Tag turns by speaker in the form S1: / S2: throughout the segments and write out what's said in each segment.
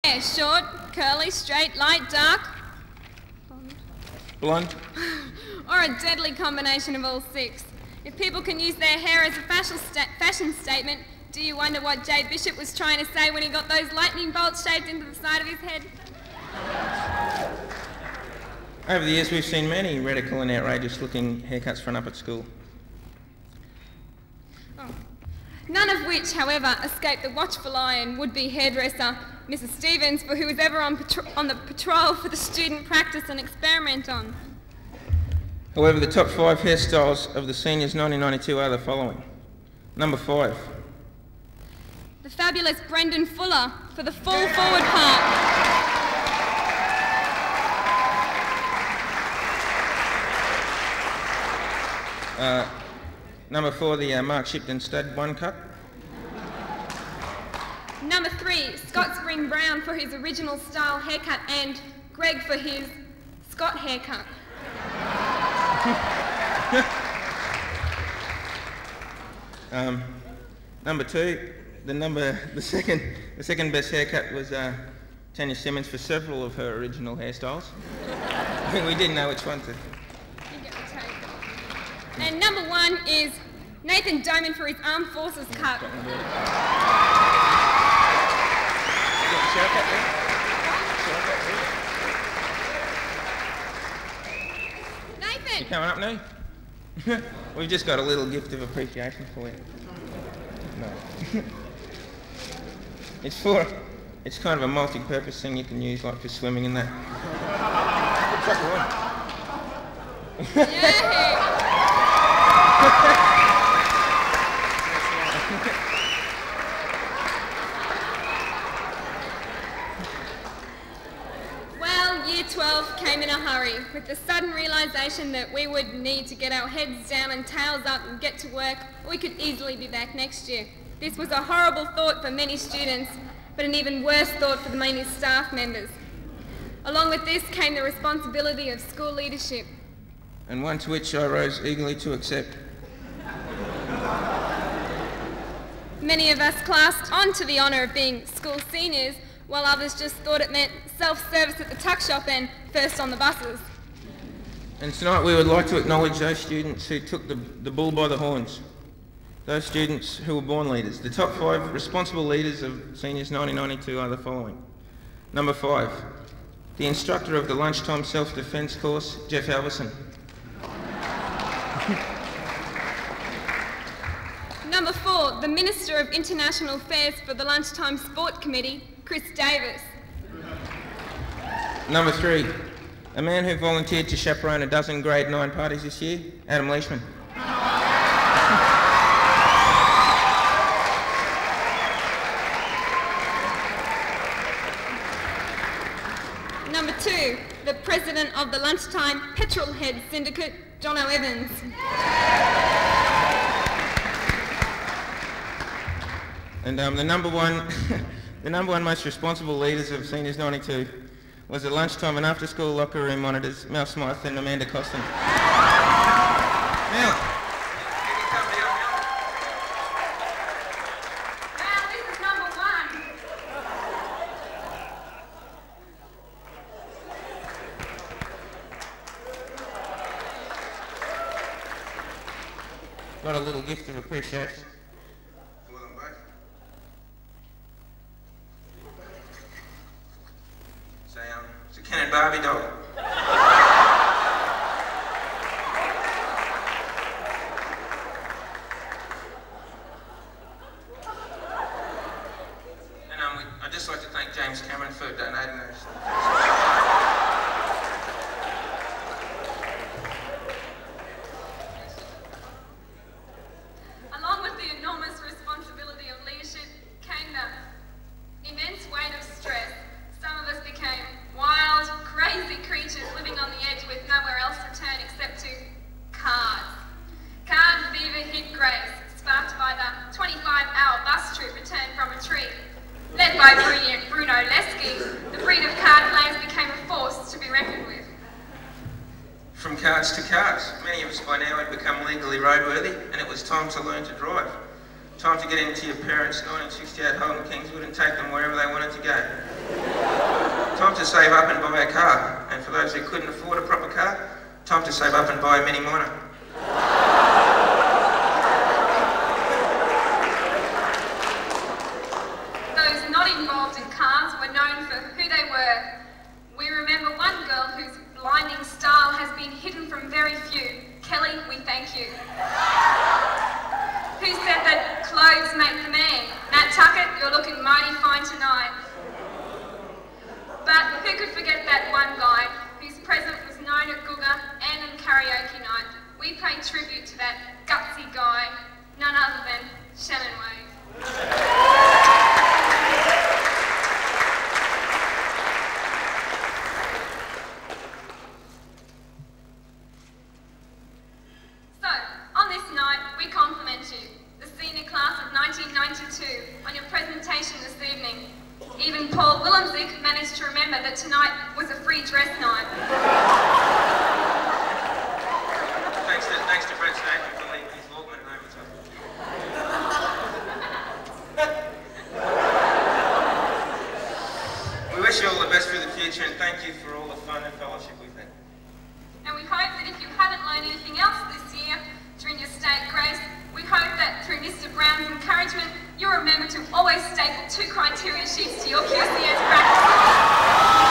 S1: Hair, short, curly, straight, light, dark?
S2: Blonde.
S1: Or a deadly combination of all six? If people can use their hair as a fashion statement, do you wonder what Jade Bishop was trying to say when he got those lightning bolts shaved into the side of his head?
S2: Over the years, we've seen many radical and outrageous looking haircuts run up at school.
S1: None of which, however, escaped the watchful eye and would-be hairdresser, Mrs. Stevens, for who was ever on the patrol for the student practice and experiment on.
S2: However, the top 5 hairstyles of the seniors 1992 are the following. Number 5.
S1: The fabulous Brendan Fuller for the full forward part.
S2: Number 4, the Mark Shipton stud one cut.
S1: Number 3, Scott Spring Brown for his original style haircut, and Greg for his Scott haircut.
S2: Number 2, the second best haircut was Tanya Simmons for several of her original hairstyles. We didn't know which one to.
S1: And number 1 is Nathan Doman for his Armed Forces cut. Nathan!
S2: You coming up now? We've just got a little gift of appreciation for you. No. It's kind of a multi-purpose thing you can use, like for swimming and that.
S1: Yeah. Well, Year 12 came in a hurry, with the sudden realisation that we would need to get our heads down and tails up and get to work, or we could easily be back next year. This was a horrible thought for many students, but an even worse thought for the many staff members. Along with this came the responsibility of school leadership.
S2: And one to which I rose eagerly to accept.
S1: Many of us classed on to the honour of being school seniors, while others just thought it meant self-service at the tuck shop and first on the buses.
S2: And tonight we would like to acknowledge those students who took the bull by the horns. Those students who were born leaders. The top 5 responsible leaders of seniors 1992 are the following. Number 5, the instructor of the lunchtime self-defence course, Jeff Alverson.
S1: Number 4, the Minister of International Affairs for the Lunchtime Sport Committee, Chris Davis.
S2: Number 3, a man who volunteered to chaperone a dozen grade 9 parties this year, Adam Leishman.
S1: Number 2, the President of the Lunchtime Petrol Head Syndicate, Jono Evans.
S2: And the number one most responsible leaders of Seniors 92 was the lunchtime and after-school locker room monitors, Mel Smythe and Amanda Costin. Mel.
S1: This is number 1.
S2: Got a little gift of appreciation. It's a Ken and Barbie doll. And I'd just like to thank James Cameron for donating those.
S1: Along with the enormous responsibility of leadership came the immense weight of stress. Some of us became wild, crazy creatures living on the edge with nowhere else to turn except to cards. Card fever hit Grace, sparked by the 25-hour bus trip returned from a tree. Led by Bruno Lesky, the breed of card players became a force to be reckoned with.
S2: From cards to cars, many of us by now had become legally roadworthy, and it was time to learn to drive. Time to get into your parents' 1968 Holden Kingswood and take them wherever they wanted to go. to save up and buy a car. And for those who couldn't afford a proper car, time to save up and buy a Mini Minor.
S1: Those not involved in cars were known for who they were. We remember one girl whose blinding style has been hidden from very few. Kelly, we thank you. Who said that clothes make the man? Matt Tuckett, you're looking mighty fine tonight. But who could forget that one guy whose presence was known at Googa and on karaoke night? We pay tribute to that gutsy guy, none other than Shannon Wade. So, on this night, we compliment you, the senior class of 1992, on your presentation this evening. Even Paul Willemzik managed to remember that tonight was a free dress night.
S2: Thanks to Brett Statham for leaving his Walkman at overtime. We wish you all the best for the future and thank you for all the fun and fellowship we've had.
S1: And we hope that if you haven't learned anything else this year during your state grace, we hope that through Mr. Brown's encouragement, you'll remember to always staple 2 criteria sheets to your QCS practice.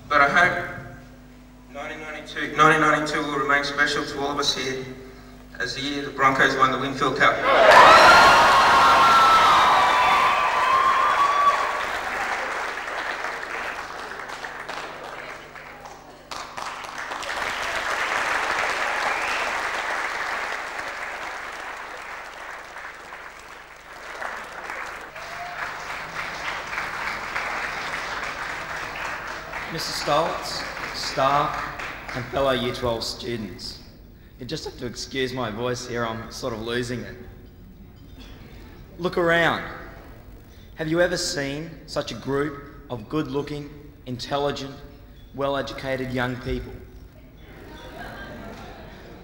S2: But I hope 1992 will remain special to all of us here as the year the Broncos won the Winfield Cup.
S3: Mr. Stoltz, staff and fellow Year 12 students. You just have to excuse my voice here, I'm sort of losing it. Look around. Have you ever seen such a group of good-looking, intelligent, well-educated young people?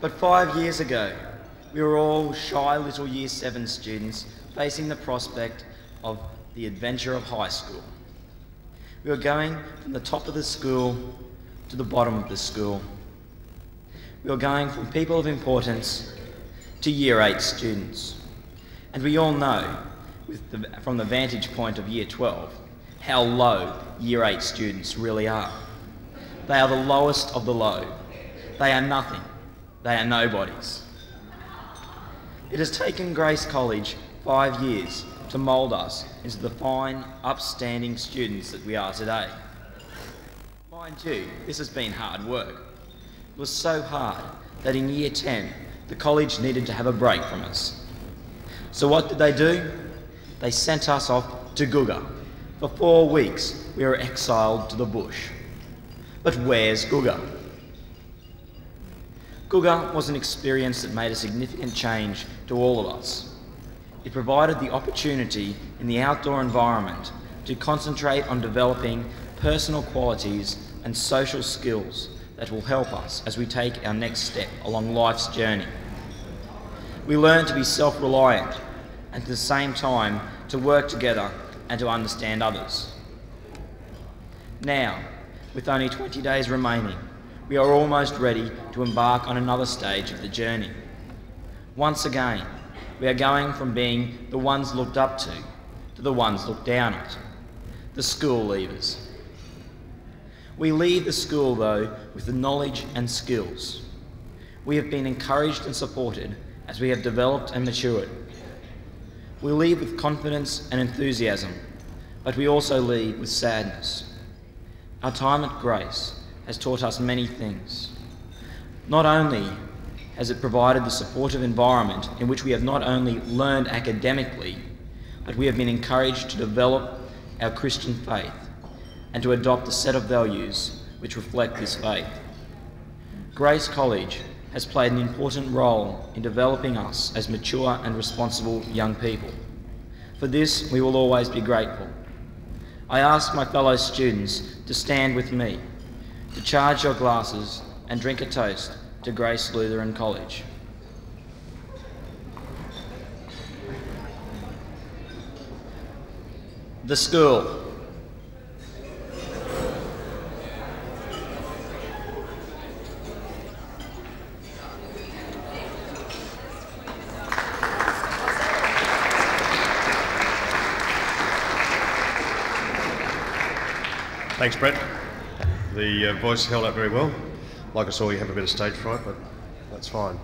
S3: But 5 years ago, we were all shy little Year 7 students facing the prospect of the adventure of high school. We were going from the top of the school to the bottom of the school. We were going from people of importance to Year 8 students. And we all know, from the vantage point of Year 12, how low Year 8 students really are. They are the lowest of the low. They are nothing. They are nobodies. It has taken Grace College 5 years to mould us into the fine, upstanding students that we are today. Mind you, this has been hard work. It was so hard that in Year 10, the college needed to have a break from us. So what did they do? They sent us off to Googa. For 4 weeks, we were exiled to the bush. But where's Googa? Googa was an experience that made a significant change to all of us. It provided the opportunity in the outdoor environment to concentrate on developing personal qualities and social skills that will help us as we take our next step along life's journey. We learn to be self-reliant and at the same time to work together and to understand others. Now, with only 20 days remaining, we are almost ready to embark on another stage of the journey. Once again, we are going from being the ones looked up to the ones looked down at, the school leavers. We leave the school, though, with the knowledge and skills. We have been encouraged and supported as we have developed and matured. We leave with confidence and enthusiasm, but we also leave with sadness. Our time at Grace has taught us many things. Not only has it provided the supportive environment in which we have not only learned academically, but we have been encouraged to develop our Christian faith and to adopt a set of values which reflect this faith. Grace College has played an important role in developing us as mature and responsible young people. For this, we will always be grateful. I ask my fellow students to stand with me, to charge your glasses and drink a toast to Grace Lutheran College. The school.
S4: Thanks, Brett. The voice held up very well. Like I saw, you have a bit of stage fright, but that's fine.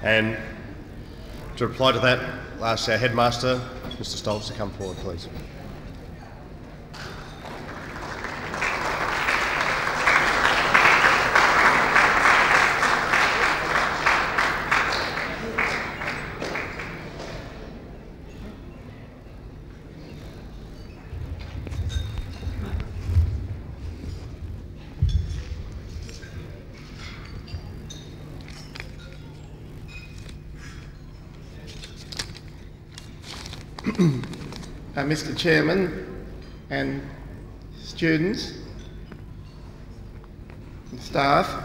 S4: And to reply to that, I'll ask our headmaster, Mr. Stoltz, to come forward, please.
S5: Mr. Chairman and students and staff,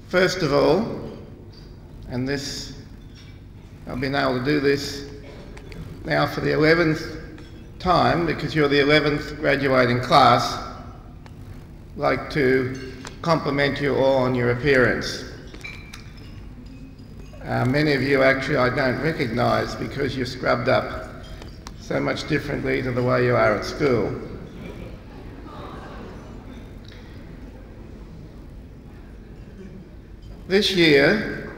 S5: first of all, and this, I've been able to do this now for the 11th time because you're the 11th graduating class, I'd like to compliment you all on your appearance. Many of you actually I don't recognise because you're scrubbed up so much differently to the way you are at school. This year,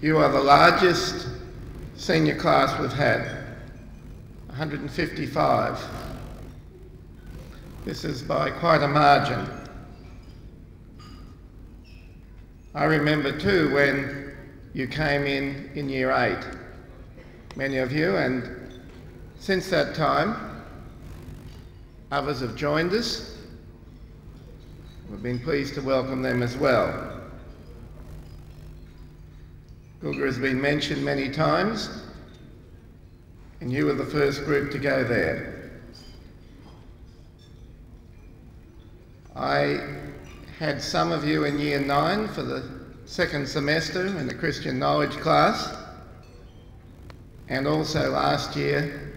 S5: you are the largest senior class we've had, 155. This is by quite a margin. I remember too when you came in year 8, many of you, and since that time others have joined us. We've been pleased to welcome them as well. Gulga has been mentioned many times, and you were the first group to go there. I had some of you in year 9 for the second semester in the Christian Knowledge class, and also last year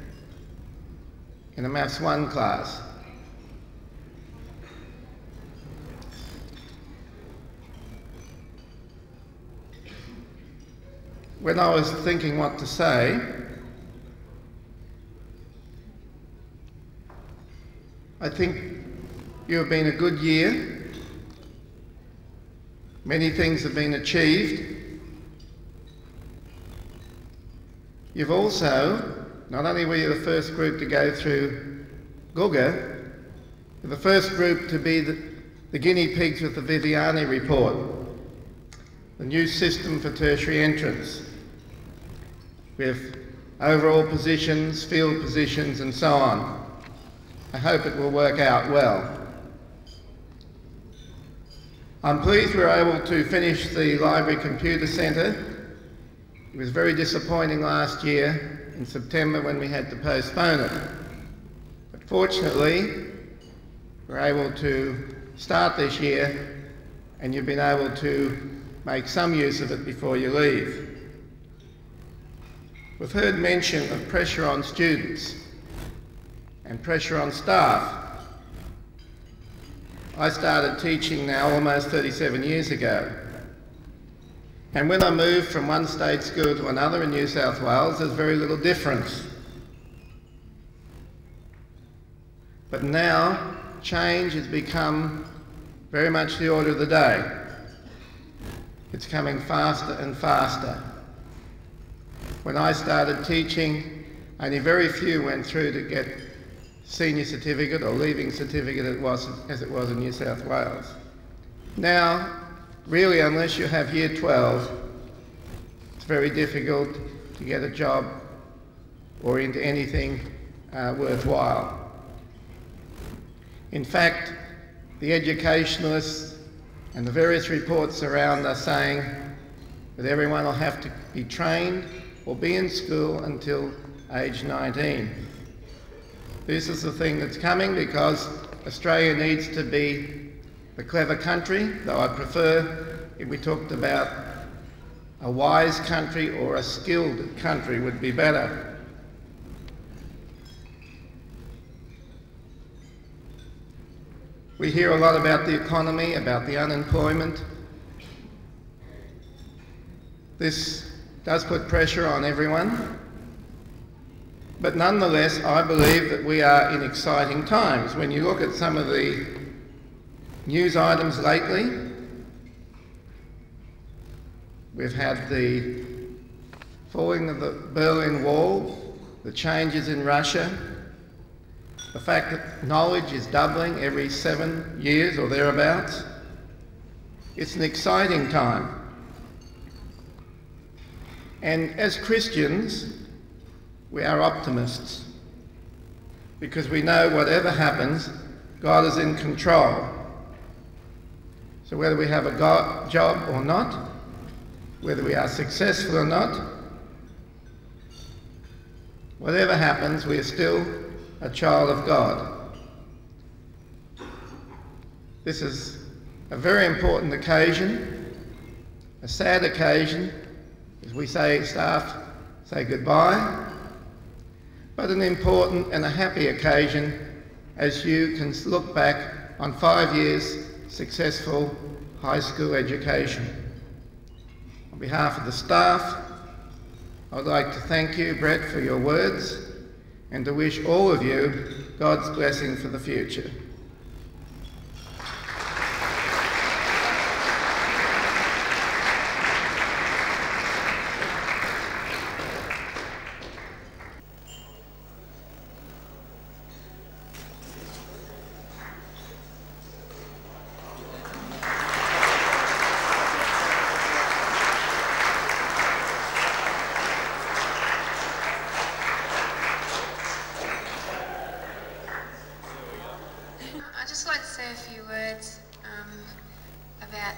S5: in the Maths 1 class. When I was thinking what to say, I think you have been a good year. Many things have been achieved. You've also, not only were you the first group to go through Gulga, you're the first group to be the guinea pigs with the Viviani report, the new system for tertiary entrance, with overall positions, field positions and so on. I hope it will work out well. I'm pleased we were able to finish the Library Computer Centre. It was very disappointing last year in September when we had to postpone it. But fortunately, we were able to start this year and you've been able to make some use of it before you leave. We've heard mention of pressure on students and pressure on staff. I started teaching now almost 37 years ago. And when I moved from one state school to another in New South Wales, there's very little difference. But now, change has become very much the order of the day. It's coming faster and faster. When I started teaching, only very few went through to get senior certificate or leaving certificate as it was in New South Wales. Now, really, unless you have year 12, it's very difficult to get a job or into anything worthwhile. In fact, the educationalists And the various reports around are saying that everyone will have to be trained or be in school until age 19. This is the thing that's coming because Australia needs to be the clever country, though I prefer if we talked about a wise country or a skilled country would be better. We hear a lot about the economy, about the unemployment. This does put pressure on everyone, but nonetheless I believe that we are in exciting times. When you look at some of the news items lately, we've had the falling of the Berlin Wall, the changes in Russia, the fact that knowledge is doubling every 7 years or thereabouts. It's an exciting time. And as Christians, we are optimists because we know whatever happens, God is in control. So whether we have a job or not, whether we are successful or not, whatever happens, we are still a child of God. This is a very important occasion, a sad occasion, as we staff say goodbye, but an important and a happy occasion as you can look back on 5 years successful high school education. On behalf of the staff, I would like to thank you, Brett, for your words and to wish all of you God's blessing for the future.
S6: I'd just like to say a few words about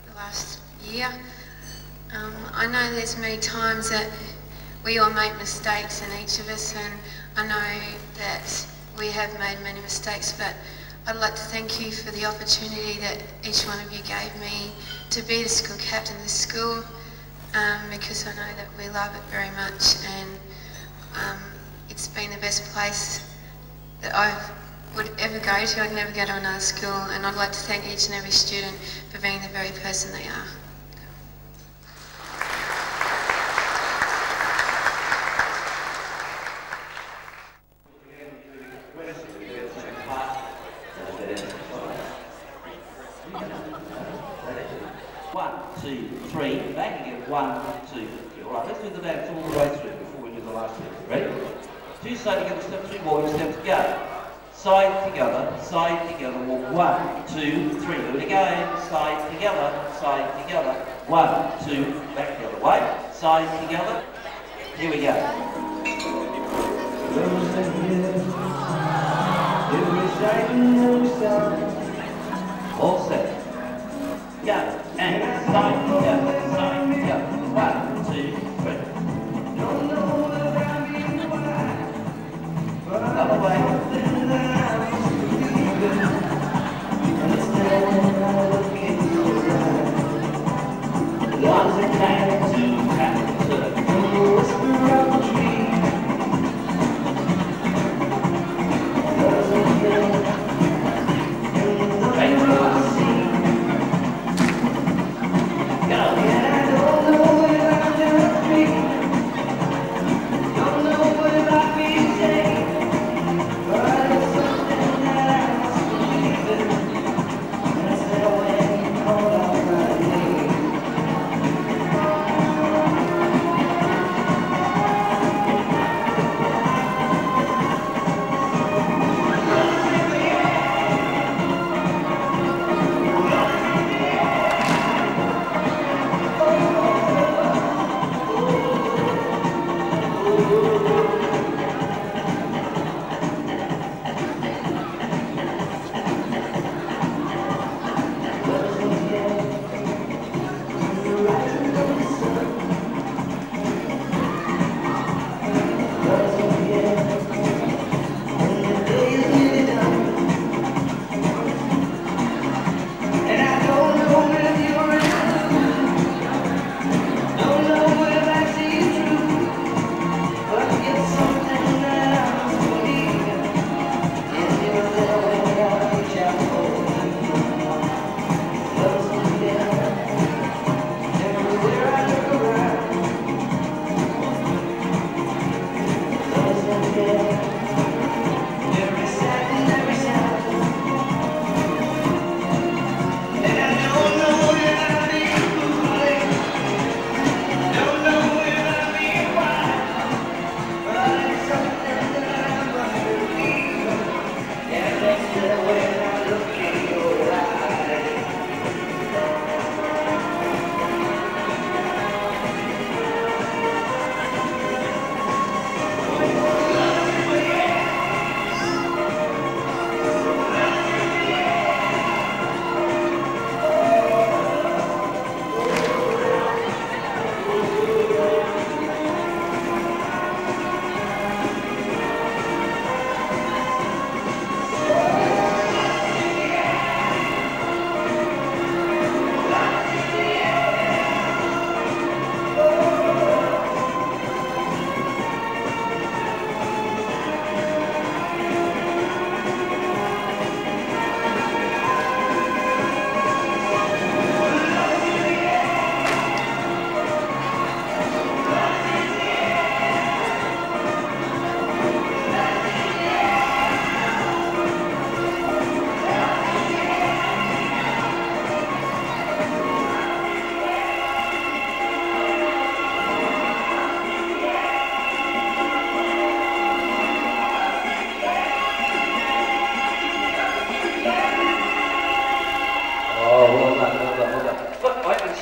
S6: the last year. I know there's many times that we all make mistakes in each of us, and I know that we have made many mistakes, but I'd like to thank you for the opportunity that each one of you gave me to be the school captain of this school, because I know that we love it very much, and it's been the best place that I would ever go to. I'd never go to another school, and I'd like to thank each and every student for being the very person they are.
S7: One, two, three, back again. 1, 2, 3. All right, let's do the dance all the way through before we do the last bit. Ready? 2 side together, step 2 more, steps go. Side together, walk 1, 2, 3. Do it again. Side together, 1, 2, back the other way. Side together. Here we go. All set. Go. And side together, 1, 2, 3. Other way. Go.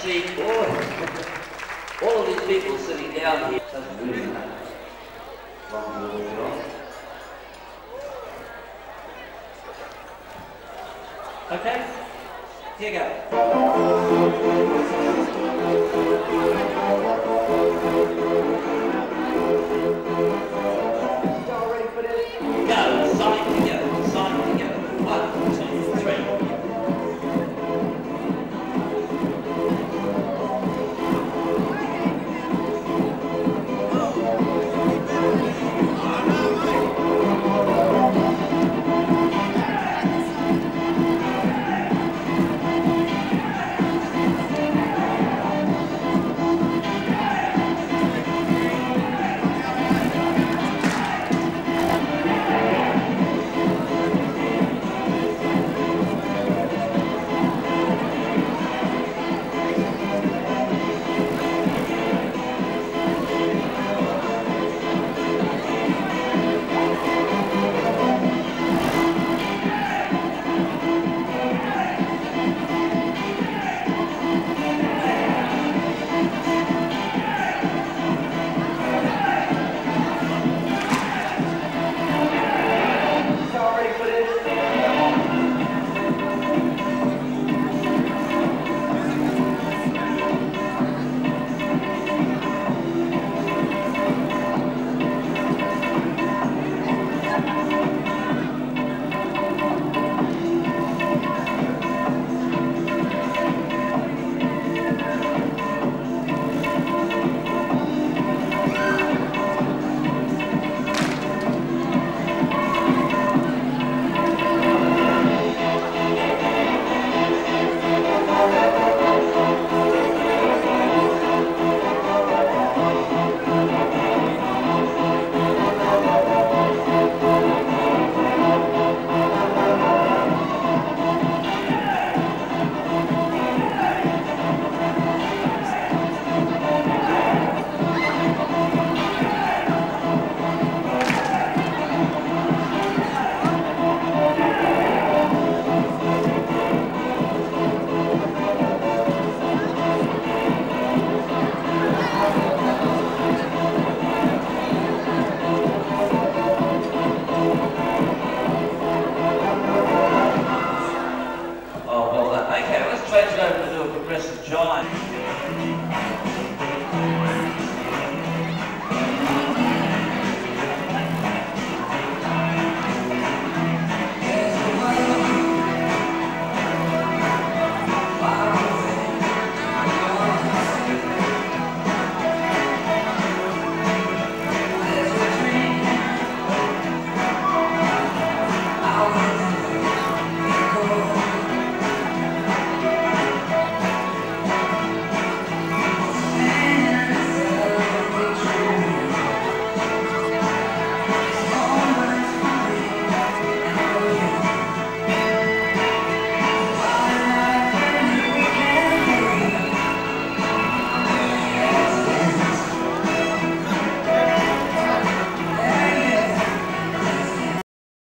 S7: see all of these people sitting down here. Doesn't really matter. Long as we're on. Okay, here you go. Go, sign together, sign together. 1, 2, 3. Change it over to do a progressive jive.